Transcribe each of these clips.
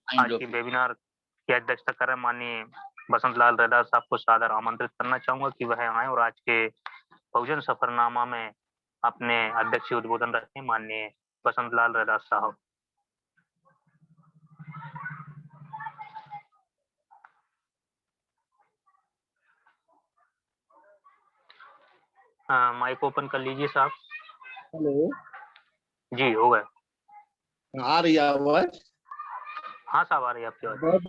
आज की वेबिनार की अध्यक्षता कर रहे हैं माननीय बसंत लाल रैदास साहब को सादर आमंत्रित करना चाहूंगा कि वह आए और आज के बहुजन सफरनामा में अपने अध्यक्षीय उद्बोधन रखें। माननीय बसंत लाल रैदास साहब। माइक ओपन कर लीजिए साहब। हेलो जी हो गए। आ रही आवाज? हाँ साहब आ रही है आपकी आवाज। बहुत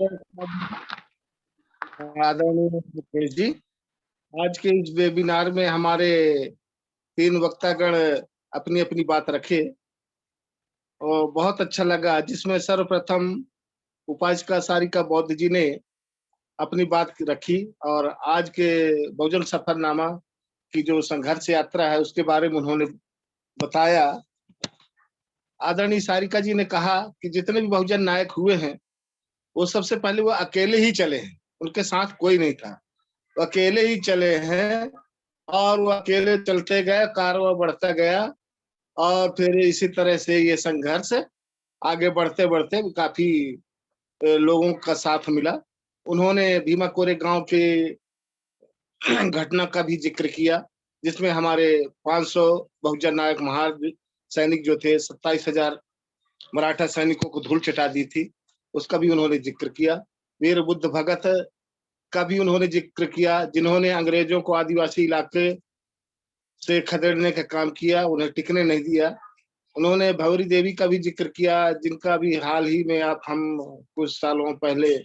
आदरणीय मुकेश जी, आज के इस वेबिनार में हमारे 3 वक्तागण अपनी अपनी बात रखे और बहुत अच्छा लगा, जिसमें सर्वप्रथम उपासिका सारिका बौद्ध जी ने अपनी बात रखी और आज के बहुजन सफरनामा की जो संघर्ष यात्रा है उसके बारे में उन्होंने बताया। आदरणीय सारिका जी ने कहा कि जितने भी बहुजन नायक हुए हैं वो सबसे पहले वो अकेले ही चले हैं, उनके साथ कोई नहीं था, वो अकेले ही चले हैं और वो अकेले चलते गए, कारवां बढ़ता गया और फिर इसी तरह से ये संघर्ष आगे बढ़ते बढ़ते काफी लोगों का साथ मिला। उन्होंने भीमा कोरे गांव के घटना का भी जिक्र किया, जिसमें हमारे 500 बहुजन नायक महार सैनिक जो थे, 27,000 मराठा सैनिकों को धूल चटा दी थी, उसका भी उन्होंने जिक्र किया। वीर बुद्ध भगत का भी उन्होंने जिक्र किया, जिन्होंने अंग्रेजों को आदिवासी इलाके से खदेड़ने का काम किया, उन्हें टिकने नहीं दिया। उन्होंने भंवरी देवी का भी जिक्र किया, जिनका भी हाल ही में हम कुछ सालों पहले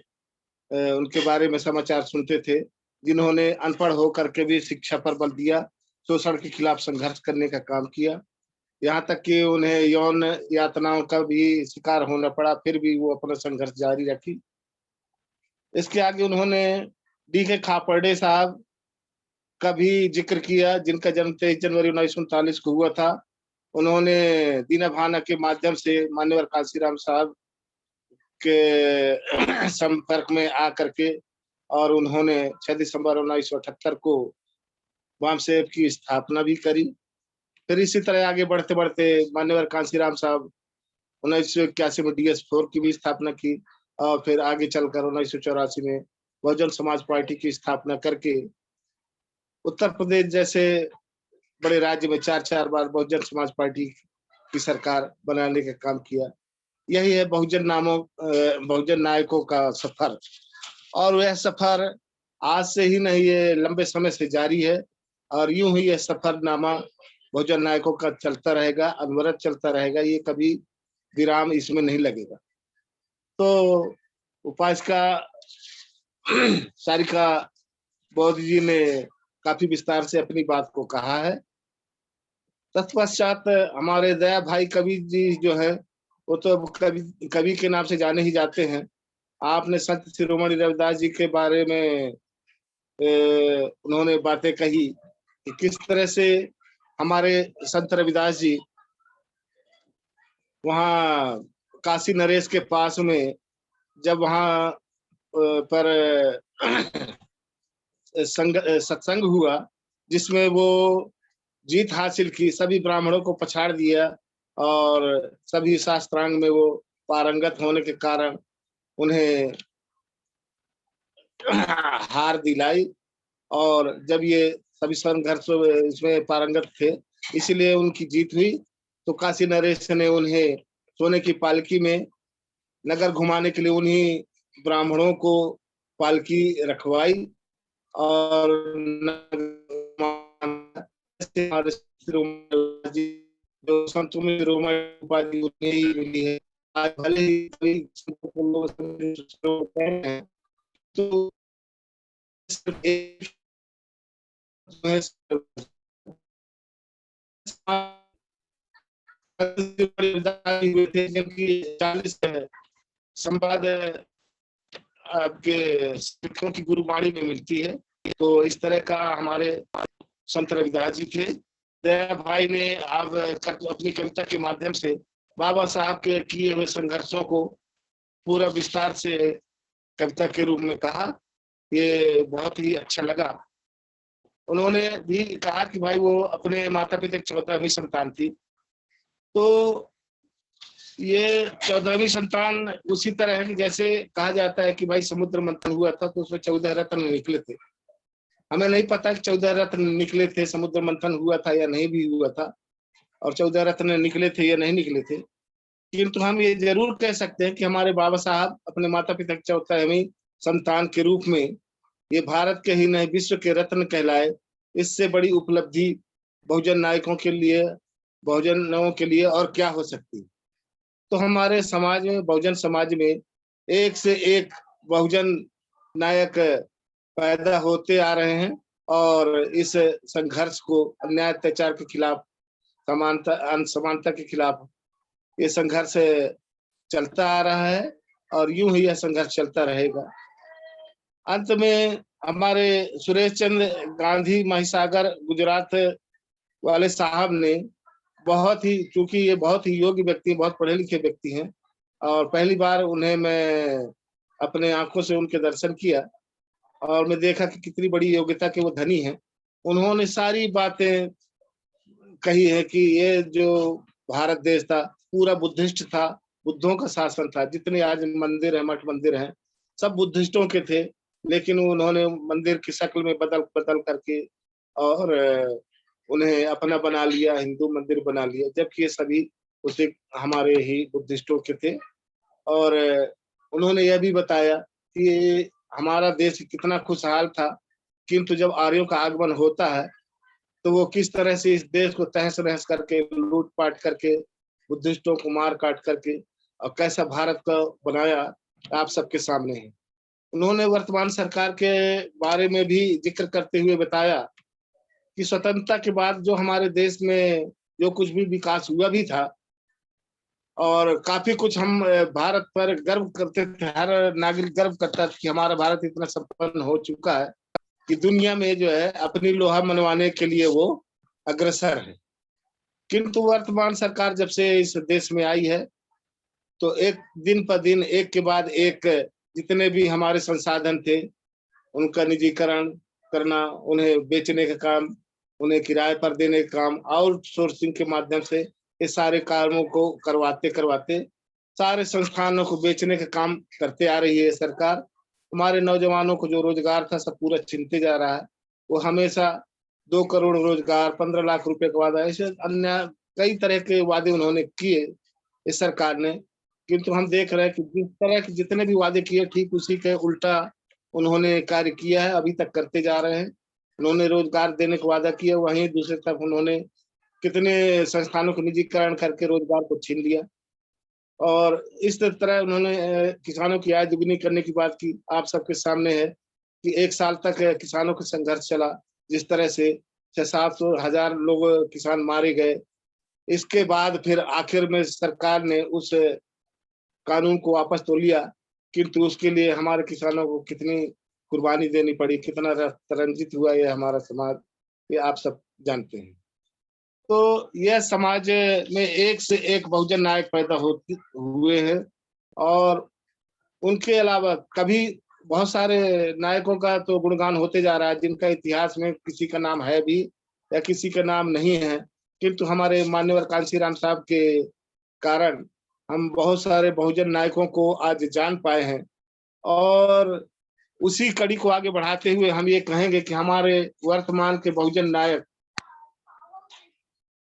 उनके बारे में समाचार सुनते थे, जिन्होंने अनपढ़ होकर के भी शिक्षा पर बल दिया, शोषण के खिलाफ संघर्ष करने का काम किया, यहाँ तक कि उन्हें यौन यातनाओं का भी शिकार होना पड़ा, फिर भी वो अपना संघर्ष जारी रखी। इसके आगे उन्होंने डी.के. खापर्डे साहब का भी जिक्र किया, जिनका जन्म 23 जनवरी 1939 को हुआ था। उन्होंने दीना भाना के माध्यम से मान्यवर कांशीराम साहब के संपर्क में आ करके और उन्होंने 6 दिसंबर 1978 को वामसेब की स्थापना भी करी। फिर इसी तरह आगे बढ़ते बढ़ते मान्यवर कांशीराम साहब 1981 में DS4 की भी स्थापना की और फिर आगे चलकर 1984 में बहुजन समाज पार्टी की स्थापना करके उत्तर प्रदेश जैसे बड़े राज्य में 4-4 बार बहुजन समाज पार्टी की सरकार बनाने का काम किया। यही है बहुजन नायकों का सफर, और वह सफर आज से ही नहीं, ये लंबे समय से जारी है और यूं ही यह सफरनामा बहुजन नायकों का चलता रहेगा, अनवरत चलता रहेगा, ये कभी विराम इसमें नहीं लगेगा। तो उपासिका सारिका बौद्ध जी ने काफी विस्तार से अपनी बात को कहा है। तत्पश्चात हमारे दया भाई कवि जी जो है, वो तो कवि के नाम से जाने ही जाते हैं। आपने संत शिरोमणि रविदास जी के बारे में उन्होंने बातें कही कि किस तरह से हमारे संत रविदास जी वहाँ काशी नरेश के पास में जब वहाँ पर सत्संग हुआ, जिसमें वो जीत हासिल की, सभी ब्राह्मणों को पछाड़ दिया और सभी शास्त्रांग में वो पारंगत होने के कारण उन्हें हार दिलाई, और जब ये सभी संघर्ष इसमें पारंगत थे इसलिए उनकी जीत हुई। तो काशी नरेश ने उन्हें सोने की पालकी में नगर घुमाने के लिए उन्हीं ब्राह्मणों को पालकी रखवाई और जो संत उपाधि उन्हें ही मिली है। आज भले ही तो हुए थे, जबकि 40 संवाद आपके सिखों की गुरुवाणी में मिलती है। तो इस तरह का हमारे संत रविदास जी थे। दया भाई ने आप अपनी कविता के माध्यम से बाबा साहब के किए हुए संघर्षों को पूरा विस्तार से कविता के रूप में कहा, ये बहुत ही अच्छा लगा। उन्होंने भी कहा कि भाई वो अपने माता पिता की 14वीं संतान थी। तो ये 14वीं संतान उसी तरह है कि जैसे कहा जाता है कि भाई समुद्र मंथन हुआ था तो उसमें 14 रत्न निकले थे। हमें नहीं पता कि 14 रत्न निकले थे, समुद्र मंथन हुआ था या नहीं भी हुआ था, और 14 रत्न निकले थे या नहीं निकले थे। किंतु हम ये जरूर कह सकते हैं कि हमारे बाबा साहब अपने माता पिता की 14वीं संतान के रूप में ये भारत के ही नहीं विश्व के रत्न कहलाए। इससे बड़ी उपलब्धि बहुजन नायकों के लिए, बहुजनों के लिए और क्या हो सकती है। तो हमारे समाज में, बहुजन समाज में एक से एक बहुजन नायक पैदा होते आ रहे हैं और इस संघर्ष को, अन्याय अत्याचार के खिलाफ, समानता असमानता के खिलाफ ये संघर्ष चलता आ रहा है और यूं ही यह संघर्ष चलता रहेगा। अंत में हमारे सुरेश चंद्र गांधी महिसागर गुजरात वाले साहब ने बहुत ही, चूंकि ये बहुत ही योग्य व्यक्ति, बहुत पढ़े लिखे व्यक्ति हैं और पहली बार उन्हें मैं अपने आंखों से उनके दर्शन किया और मैं देखा कि कितनी बड़ी योग्यता के वो धनी हैं। उन्होंने सारी बातें कही है कि ये जो भारत देश था पूरा बुद्धिस्ट था, बुद्धों का शासन था। जितने आज मंदिर है, मठ मंदिर हैं, सब बुद्धिस्टों के थे, लेकिन उन्होंने मंदिर की शक्ल में बदल बदल करके और उन्हें अपना बना लिया, हिंदू मंदिर बना लिया, जबकि ये सभी उसे हमारे ही बुद्धिस्टों के थे। और उन्होंने यह भी बताया कि हमारा देश कितना खुशहाल था, किंतु जब आर्यों का आगमन होता है तो वो किस तरह से इस देश को तहस नहस करके, लूट पाट करके, बुद्धिस्टों को मार काट करके और कैसा भारत को बनाया, आप सबके सामने है। उन्होंने वर्तमान सरकार के बारे में भी जिक्र करते हुए बताया कि स्वतंत्रता के बाद जो हमारे देश में जो कुछ भी विकास हुआ भी था और काफी कुछ हम भारत पर गर्व करते थे, हर नागरिक गर्व करता था कि हमारा भारत इतना संपन्न हो चुका है कि दुनिया में जो है अपनी लोहा मनवाने के लिए वो अग्रसर है। किंतु वर्तमान सरकार जब से इस देश में आई है तो एक दिन पर दिन, एक के बाद एक, जितने भी हमारे संसाधन थे उनका निजीकरण करना, उन्हें बेचने का काम, उन्हें किराए पर देने का काम, आउटसोर्सिंग के माध्यम से ये सारे कामों को करवाते करवाते सारे संस्थानों को बेचने का काम करते आ रही है सरकार। हमारे नौजवानों को जो रोजगार था सब पूरा छीनते जा रहा है। वो हमेशा 2 करोड़ रोजगार, 15 लाख रुपए का वादा, ऐसे अन्य कई तरह के वादे उन्होंने किए इस सरकार ने। किंतु हम देख रहे हैं कि जिस तरह के जितने भी वादे किए ठीक उसी के उल्टा उन्होंने कार्य किया है, अभी तक करते जा रहे हैं। उन्होंने रोजगार देने का वादा किया, वहीं दूसरी तरफ उन्होंने कितने संस्थानों को निजीकरण करके रोजगार को छीन लिया और इस तरह उन्होंने किसानों की आय दुगनी करने की बात की। आप सबके सामने है कि 1 साल तक किसानों का संघर्ष चला, जिस तरह से 600-700 हजार लोग किसान मारे गए। इसके बाद फिर आखिर में सरकार ने उस कानून को वापस तो लिया, किंतु उसके लिए हमारे किसानों को कितनी कुर्बानी देनी पड़ी, कितना रंजित हुआ ये हमारा समाज, ये आप सब जानते हैं। तो यह समाज में एक से एक बहुजन नायक पैदा होते हुए हैं और उनके अलावा कभी बहुत सारे नायकों का तो गुणगान होते जा रहा है जिनका इतिहास में किसी का नाम है भी या किसी का नाम नहीं है, किंतु हमारे मान्यवर कांशीराम साहब के कारण हम बहुत सारे बहुजन नायकों को आज जान पाए हैं। और उसी कड़ी को आगे बढ़ाते हुए हम ये कहेंगे कि हमारे वर्तमान के बहुजन नायक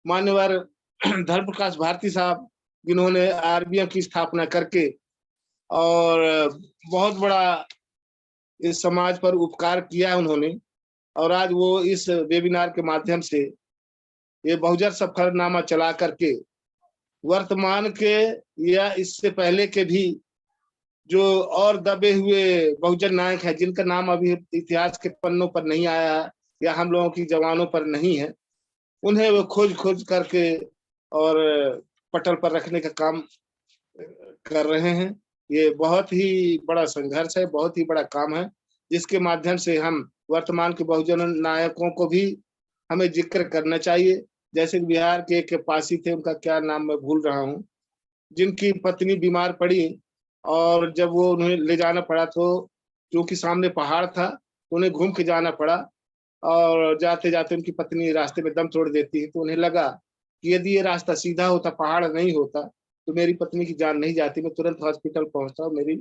मान्यवर धर्म प्रकाश भारती साहब, जिन्होंने आरबीएम की स्थापना करके और बहुत बड़ा इस समाज पर उपकार किया है उन्होंने, और आज वो इस वेबिनार के माध्यम से ये बहुजन सफरनामा चला करके वर्तमान के या इससे पहले के भी जो और दबे हुए बहुजन नायक हैं जिनका नाम अभी इतिहास के पन्नों पर नहीं आया है या हम लोगों की जवानों पर नहीं है, उन्हें वो खोज खोज करके और पटल पर रखने का काम कर रहे हैं। ये बहुत ही बड़ा संघर्ष है, बहुत ही बड़ा काम है, जिसके माध्यम से हम वर्तमान के बहुजन नायकों को भी हमें जिक्र करना चाहिए। जैसे बिहार के एक पासी थे, उनका क्या नाम मैं भूल रहा हूँ, जिनकी पत्नी बीमार पड़ी और जब वो उन्हें ले जाना पड़ा तो क्योंकि सामने पहाड़ था तो उन्हें घूम के जाना पड़ा और जाते जाते उनकी पत्नी रास्ते में दम तोड़ देती है। तो उन्हें लगा कि यदि ये रास्ता सीधा होता, पहाड़ नहीं होता, तो मेरी पत्नी की जान नहीं जाती, मैं तुरंत हॉस्पिटल पहुँचा और मेरी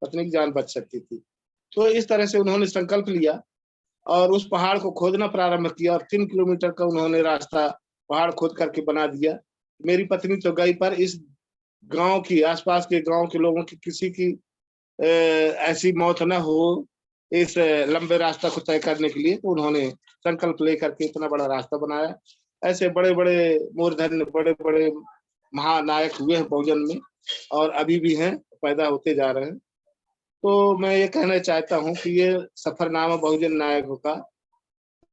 पत्नी की जान बच सकती थी। तो इस तरह से उन्होंने संकल्प लिया और उस पहाड़ को खोदना प्रारंभ किया और 3 किलोमीटर का उन्होंने रास्ता पहाड़ खोद करके बना दिया। मेरी पत्नी तो गई, पर इस गाँव की, आस-पास के गाँव के लोगों की किसी की ऐसी मौत ना हो इस लंबे रास्ता को तय करने के लिए, तो उन्होंने संकल्प लेकर के इतना बड़ा रास्ता बनाया। ऐसे बड़े-बड़े मूर्धन्य, बड़े-बड़े महानायक हुए हैं बहुजन में और अभी भी हैं, पैदा होते जा रहे हैं। तो मैं ये कहना चाहता हूँ कि ये सफरनामा बहुजन नायकों का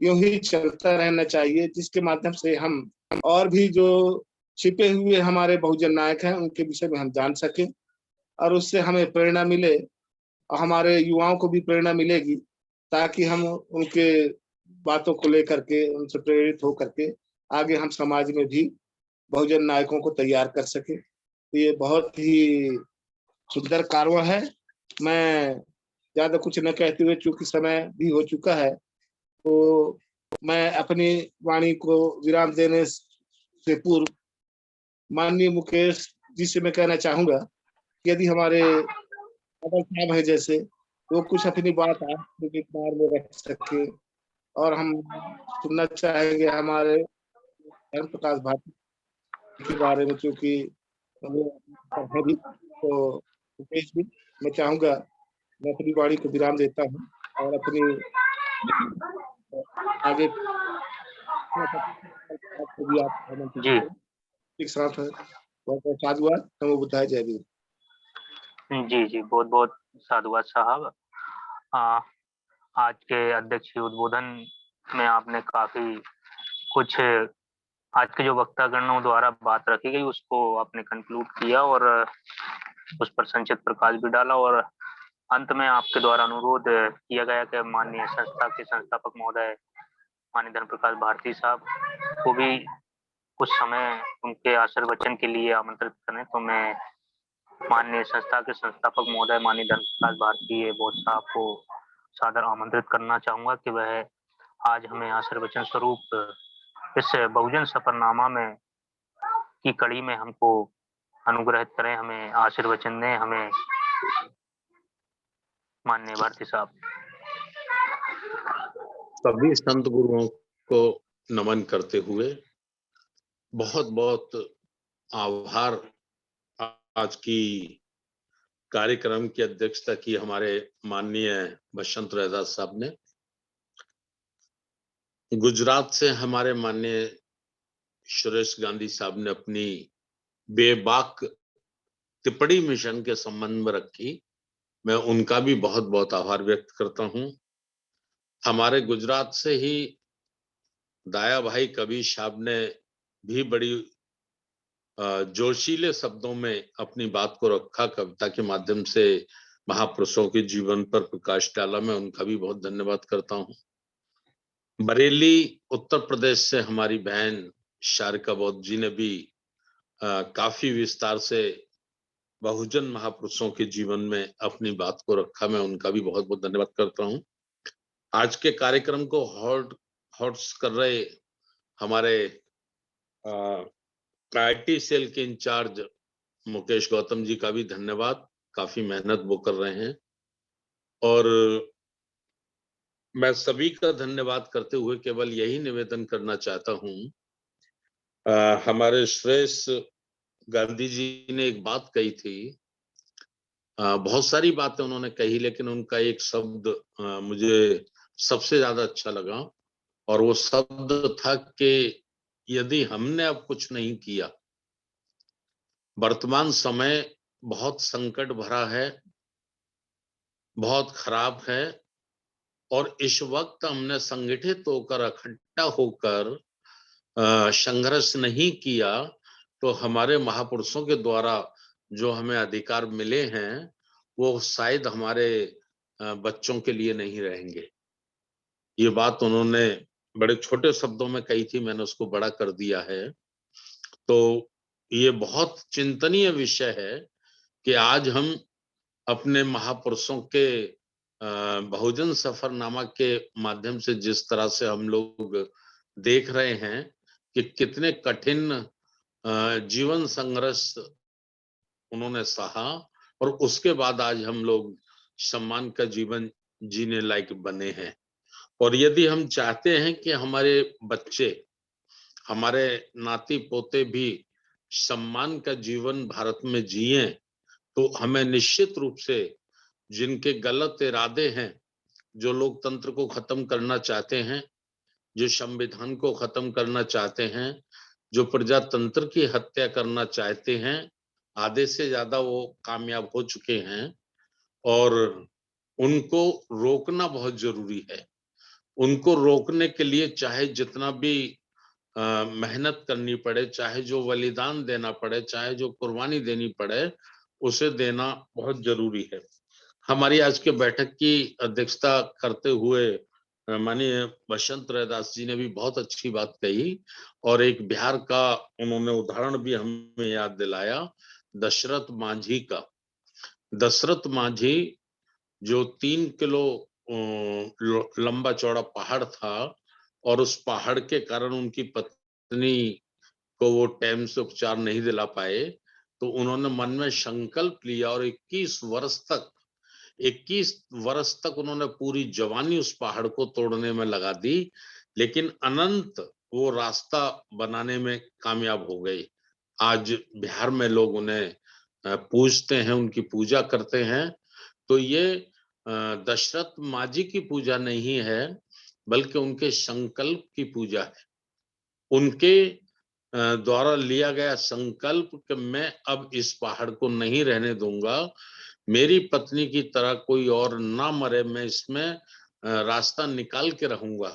यूँ ही चलता रहना चाहिए, जिसके माध्यम से हम और भी जो छिपे हुए हमारे बहुजन नायक हैं, उनके विषय में हम जान सकें और उससे हमें प्रेरणा मिले और हमारे युवाओं को भी प्रेरणा मिलेगी, ताकि हम उनके बातों को लेकर के, उनसे प्रेरित होकर के आगे हम समाज में भी बहुजन नायकों को तैयार कर सकें। तो ये बहुत ही सुंदर कार्य है। मैं ज़्यादा कुछ न कहते हुए, चूँकि समय भी हो चुका है, तो मैं अपनी वाणी को विराम देने से पूर्व माननीय मुकेश जी से मैं कहना चाहूँगा कि यदि हमारे बाबा साहब हैं जैसे, वो कुछ अपनी बात आपके विचार में रख सकें और हम सुनना चाहेंगे हमारे धर्म प्रकाश भारती के बारे में, क्योंकि वो है भी। तो मुकेश जी, मैं चाहूँगा, मैं अपनी वाणी को विराम देता हूँ और अपनी आगे आपको भी आप आमंत्रित जी, करें। एक साथ है, बहुत-बहुत साधुवाद, नमो बुद्धाय, जय भीम। जी, जी, बहुत-बहुत साधुवाद साहब। अ, आज के अध्यक्षीय उद्बोधन में आपने काफ़ी कुछ आज के जो वक्तागणों द्वारा बात रखी गई उसको आपने कंक्लूड किया और उस पर संक्षिप्त प्रकाश भी डाला और अंत में आपके द्वारा अनुरोध किया गया कि माननीय संस्था के संस्थापक महोदय माननीय धर्म प्रकाश भारती साहब को भी कुछ समय उनके आशीर्वचन के लिए आमंत्रित करें। तो मैं माननीय संस्था के संस्थापक महोदय माननीय धर्म प्रकाश भारती बोस साहब को सादर आमंत्रित करना चाहूँगा कि वह आज हमें आशीर्वचन स्वरूप इस बहुजन सफरनामा में की कड़ी में हमको अनुग्रहित करें, हमें आशीर्वचन दें, हमें माननीय भारती साहब। सभी संत गुरुओं को नमन करते हुए बहुत-बहुत आभार आज की कार्यक्रम की अध्यक्षता की हमारे माननीय बसंत रैदास साहब ने। गुजरात से हमारे माननीय सुरेश गांधी साहब ने अपनी बेबाक टिप्पणी मिशन के संबंध में रखी। मैं उनका भी बहुत-बहुत आभार व्यक्त करता हूँ। हमारे गुजरात से ही दाया भाई कबीर साहब ने भी बड़ी जोशीले शब्दों में अपनी बात को रखा, कविता के माध्यम से महापुरुषों के जीवन पर प्रकाश डाला। मैं उनका भी बहुत धन्यवाद करता हूँ। बरेली उत्तर प्रदेश से हमारी बहन शारिका बौद्ध जी ने भी काफी विस्तार से बहुजन महापुरुषों के जीवन में अपनी बात को रखा। मैं उनका भी बहुत बहुत धन्यवाद करता हूँ। आज के कार्यक्रम को हॉट्स कर रहे हमारे आईटी सेल के इंचार्ज मुकेश गौतम जी का भी धन्यवाद। काफी मेहनत वो कर रहे हैं और मैं सभी का धन्यवाद करते हुए केवल यही निवेदन करना चाहता हूँ, हमारे श्रेष्ठ गांधी जी ने एक बात कही थी, बहुत सारी बातें उन्होंने कही लेकिन उनका एक शब्द मुझे सबसे ज्यादा अच्छा लगा और वो शब्द था कि यदि हमने अब कुछ नहीं किया, वर्तमान समय बहुत संकट भरा है, बहुत खराब है और इस वक्त हमने संगठित होकर इकट्ठा होकर संघर्ष नहीं किया तो हमारे महापुरुषों के द्वारा जो हमें अधिकार मिले हैं वो शायद हमारे बच्चों के लिए नहीं रहेंगे। ये बात उन्होंने बड़े छोटे शब्दों में कही थी, मैंने उसको बड़ा कर दिया है। तो ये बहुत चिंतनीय विषय है कि आज हम अपने महापुरुषों के बहुजन सफरनामा के माध्यम से जिस तरह से हम लोग देख रहे हैं कि कितने कठिन जीवन संघर्ष उन्होंने सहा और उसके बाद आज हम लोग सम्मान का जीवन जीने लायक बने हैं। और यदि हम चाहते हैं कि हमारे बच्चे, हमारे नाती पोते भी सम्मान का जीवन भारत में जिए, तो हमें निश्चित रूप से जिनके गलत इरादे हैं, जो लोकतंत्र को खत्म करना चाहते हैं, जो संविधान को खत्म करना चाहते हैं, जो प्रजातंत्र की हत्या करना चाहते हैं, आधे से ज्यादा वो कामयाब हो चुके हैं और उनको रोकना बहुत जरूरी है। उनको रोकने के लिए चाहे जितना भी मेहनत करनी पड़े, चाहे जो बलिदान देना पड़े, चाहे जो कुर्बानी देनी पड़े, उसे देना बहुत जरूरी है। हमारी आज के बैठक की अध्यक्षता करते हुए माननीय बसंत रैदास जी ने भी बहुत अच्छी बात कही और एक बिहार का उन्होंने उदाहरण भी हमें याद दिलाया, दशरथ मांझी का। दशरथ मांझी जो 3 किलो लंबा चौड़ा पहाड़ था और उस पहाड़ के कारण उनकी पत्नी को वो टाइम से उपचार नहीं दिला पाए, तो उन्होंने मन में संकल्प लिया और 21 वर्ष तक उन्होंने पूरी जवानी उस पहाड़ को तोड़ने में लगा दी, लेकिन अनंत वो रास्ता बनाने में कामयाब हो गई। आज बिहार में लोग उन्हें पूजते हैं, उनकी पूजा करते हैं। तो ये दशरथ मांझी की पूजा नहीं है, बल्कि उनके संकल्प की पूजा है। उनके द्वारा लिया गया संकल्प कि मैं अब इस पहाड़ को नहीं रहने दूंगा, मेरी पत्नी की तरह कोई और ना मरे, मैं इसमें रास्ता निकाल के रहूंगा।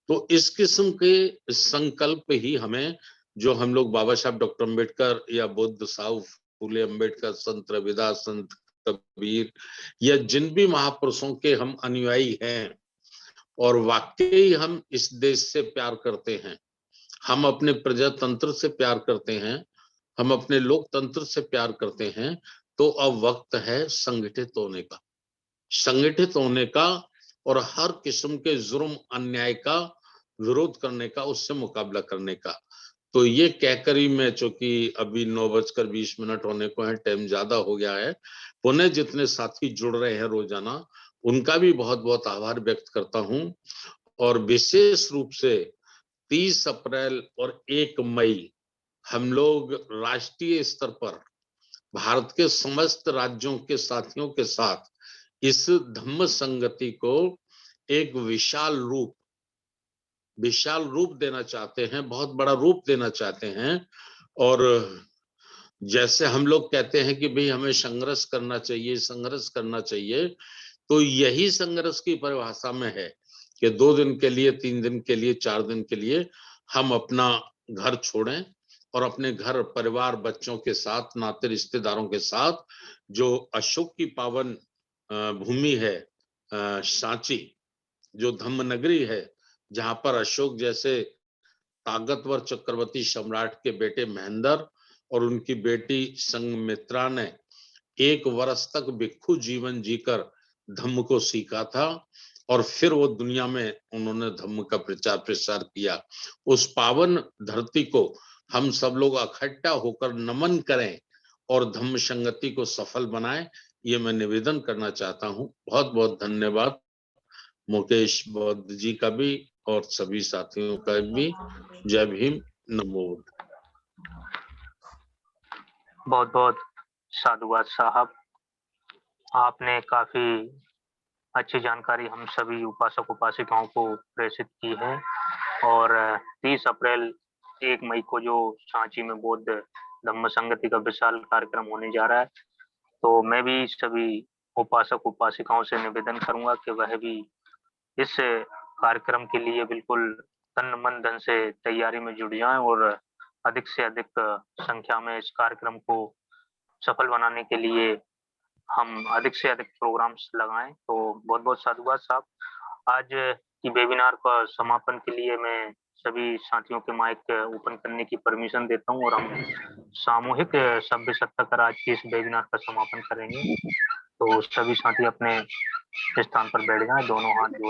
तो इस किस्म के संकल्प ही हमें, जो हम लोग बाबा साहब डॉक्टर अम्बेडकर या बुद्ध साहब फूले अम्बेडकर, संत रविदास, संत कबीर या जिन भी महापुरुषों के हम अनुयायी हैं और वाकई हम इस देश से प्यार करते हैं, हम अपने प्रजातंत्र से प्यार करते हैं, हम अपने लोकतंत्र से प्यार करते हैं, तो अब वक्त है संगठित होने का, संगठित होने का और हर किस्म के जुर्म अन्याय का विरोध करने का, उससे मुकाबला करने का। तो ये कहकर ही मैं, चूंकि अभी 9:20 होने को है, टाइम ज्यादा हो गया है, पुनः जितने साथी जुड़ रहे हैं रोजाना, उनका भी बहुत बहुत आभार व्यक्त करता हूं और विशेष रूप से 30 अप्रैल और 1 मई हम लोग राष्ट्रीय स्तर पर भारत के समस्त राज्यों के साथियों के साथ इस धम्म संगति को एक विशाल रूप देना चाहते हैं, बहुत बड़ा रूप देना चाहते हैं। और जैसे हम लोग कहते हैं कि भाई हमें संघर्ष करना चाहिए, संघर्ष करना चाहिए, तो यही संघर्ष की परिभाषा में है कि 2 दिन के लिए, 3 दिन के लिए, 4 दिन के लिए हम अपना घर छोड़ें और अपने घर परिवार बच्चों के साथ, नाते रिश्तेदारों के साथ, जो अशोक की पावन भूमि है सांची, जो धम्म नगरी है, जहां पर अशोक जैसे ताकतवर चक्रवर्ती सम्राट के बेटे महेंद्र और उनकी बेटी संघमित्रा ने 1 वर्ष तक भिक्षु जीवन जीकर धम्म को सीखा था और फिर वो दुनिया में उन्होंने धम्म का प्रचार प्रसार किया। उस पावन धरती को हम सब लोग इकट्ठा होकर नमन करें और धम्म संगति को सफल बनाएं, ये मैं निवेदन करना चाहता हूं। बहुत बहुत धन्यवाद मुकेश बौद्ध जी का भी और सभी साथियों का भी। जय भीम, नमो बुद्ध। बहुत बहुत साधुवाद साहब, आपने काफी अच्छी जानकारी हम सभी उपासक उपासिकाओं को प्रेषित की है। और 30 अप्रैल 1 मई को जो सांची में बौद्ध धम्म संगति का विशाल कार्यक्रम होने जा रहा है, तो मैं भी सभी उपासक उपासिकाओं से निवेदन करूंगा कि वह भी इस कार्यक्रम के लिए बिल्कुल तन मन धन से तैयारी में जुट जाएं और अधिक से अधिक संख्या में इस कार्यक्रम को सफल बनाने के लिए हम अधिक से अधिक प्रोग्राम्स लगाएं। तो बहुत बहुत साधुवाद साहब। आज की वेबिनार का समापन के लिए मैं सभी साथियों के माइक ओपन करने की परमिशन देता हूं और हम सामूहिक सभ्य सत्ता कर आज की इस वेबिनार का समापन करेंगे। तो सभी साथी अपने स्थान पर बैठ जाएं, दोनों हाथ जोड़